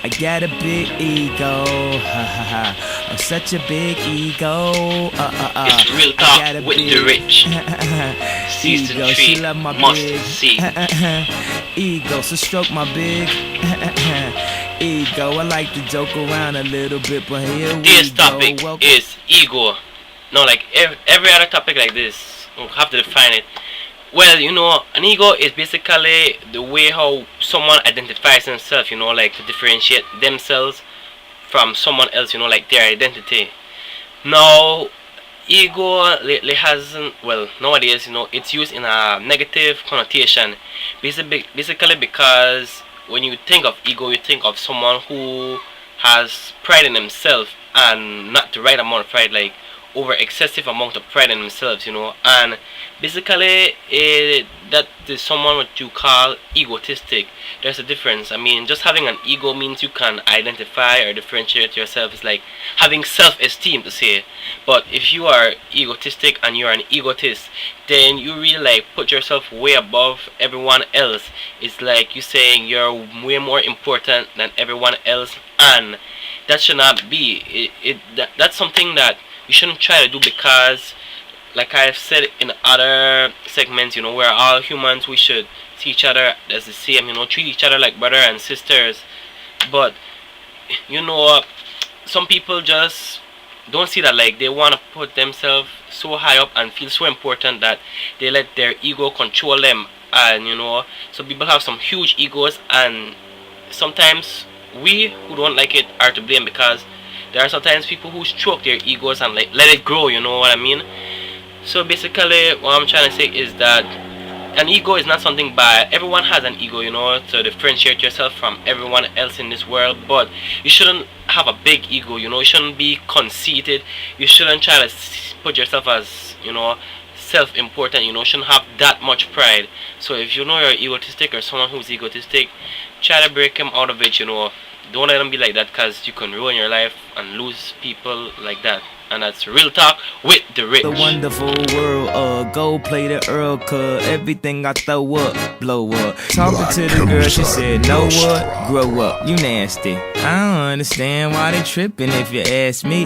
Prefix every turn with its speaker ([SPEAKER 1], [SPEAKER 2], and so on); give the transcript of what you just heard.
[SPEAKER 1] I got a big ego, ha ha ha. I'm such a big ego,
[SPEAKER 2] It's Real
[SPEAKER 1] I got a
[SPEAKER 2] Talk with the
[SPEAKER 1] big
[SPEAKER 2] Rich. Season
[SPEAKER 1] ego.
[SPEAKER 2] 3.
[SPEAKER 1] She love my
[SPEAKER 2] Must
[SPEAKER 1] big
[SPEAKER 2] see.
[SPEAKER 1] ego, so stroke my big ego. I like to joke around a little bit, but here we
[SPEAKER 2] This
[SPEAKER 1] go.
[SPEAKER 2] topic is ego. No, like every other topic like this, we have to define it. Well, an ego is basically the way how someone identifies themselves, like to differentiate themselves from someone else, like their identity. Now, ego lately hasn't, well, nowadays, it's used in a negative connotation. Basically because when you think of ego, you think of someone who has pride in himself and not the right amount of pride, like over excessive amount of pride in themselves, and basically that is someone what you call egotistic. There's a difference. I mean, just having an ego means you can identify or differentiate yourself. It's like having self-esteem to say. But if you are egotistic and you're an egotist, then you really like put yourself way above everyone else. It's like you saying you're way more important than everyone else, and that should not be. That's something that you shouldn't try to do, because like I've said in other segments, we're all humans. We should see each other as the same, treat each other like brother and sisters. But you know some people just don't see that. Like, they want to put themselves so high up and feel so important that they let their ego control them. And so people have some huge egos, and sometimes we who don't like it are to blame, because there are sometimes people who stroke their egos and like let it grow, you know what I mean? So basically what I'm trying to say is that an ego is not something bad. Everyone has an ego, to differentiate yourself from everyone else in this world. But you shouldn't have a big ego, you shouldn't be conceited. You shouldn't try to put yourself as, self-important, shouldn't have that much pride. So if you know you're egotistic, or someone who's egotistic, try to break him out of it, Don't let them be like that, because you can ruin your life and lose people like that. And that's Real Talk with the Rich.
[SPEAKER 1] The wonderful world, go play the Earl, cuz everything I throw up, blow up. Talking to the girl, she said, know what? Grow up, you nasty. I don't understand why they tripping if you ask me.